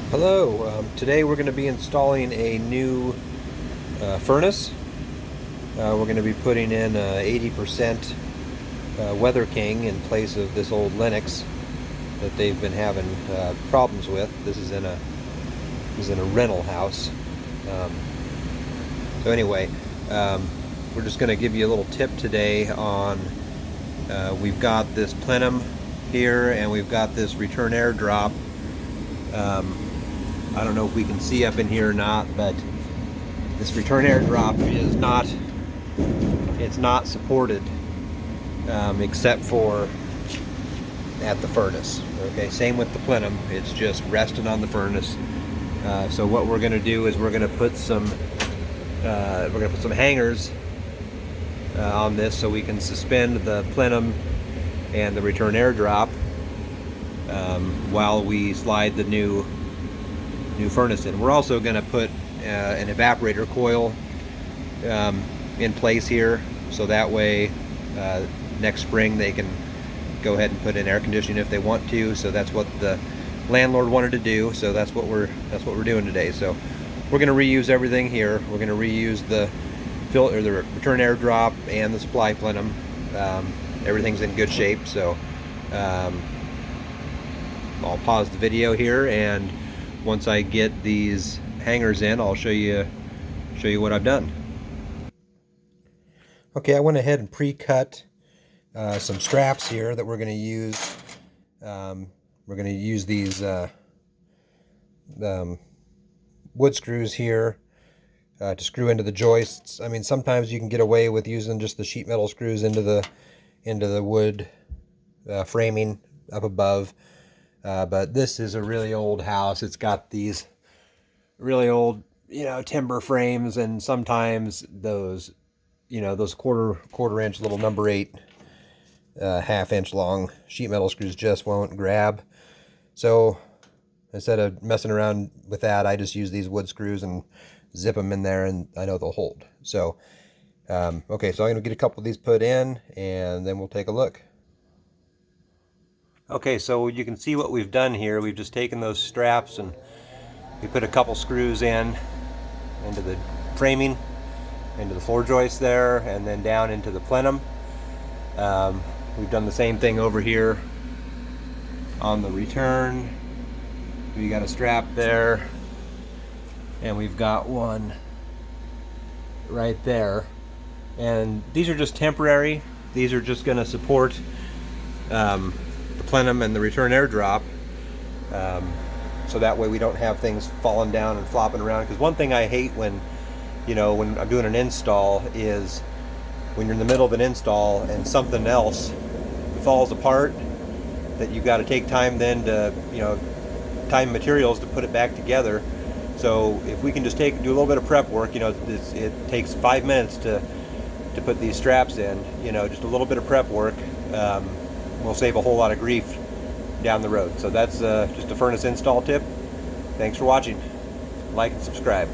Hello, today we're going to be installing a new furnace. We're going to be putting in 80% Weather King in place of this old Lennox that they've been having problems with. This is in a rental house. Um, so anyway, we're just going to give you a little tip today on we've got this plenum here and we've got this return air drop. I don't know if we can see up in here or not, but this return air drop is not, it's not supported except for at the furnace. Okay, same with the plenum, it's just resting on the furnace. So what we're going to do is we're going to put some hangers on this so we can suspend the plenum and the return air drop while we slide the new furnace in. We're also going to put an evaporator coil in place here, so that way next spring they can go ahead and put in air conditioning if they want to. So that's what the landlord wanted to do, so that's what we're doing today. So we're going to reuse everything here. We're going to reuse the filter, the return air drop, and the supply plenum. Everything's in good shape, so I'll pause the video here, and once I get these hangers in, I'll show you what I've done. Okay, I went ahead and pre-cut some straps here that we're going to use. We're going to use these wood screws here to screw into the joists. I mean, sometimes you can get away with using just the sheet metal screws into the wood framing up above. But this is a really old house. It's got these really old, timber frames, and sometimes those, those quarter inch little number 8, half-inch long sheet metal screws just won't grab. So instead of messing around with that, I just use these wood screws and zip them in there, and I know they'll hold. So, okay, so I'm gonna get a couple of these put in, and then we'll take a look. Okay, so you can see what we've done here. We've just taken those straps and we put a couple screws into the framing, into the floor joist there, and then down into the plenum. We've done the same thing over here on the return. We got a strap there, and we've got one right there. And these are just temporary. These are just going to support the plenum and the return air drop, so that way we don't have things falling down and flopping around. Because one thing I hate when I'm doing an install is when you're in the middle of an install and something else falls apart, that you've got to take time then to time materials to put it back together. So if we can just do a little bit of prep work, it takes 5 minutes to put these straps in, just a little bit of prep work will save a whole lot of grief down the road. So that's just a furnace install tip. Thanks for watching. Like and subscribe.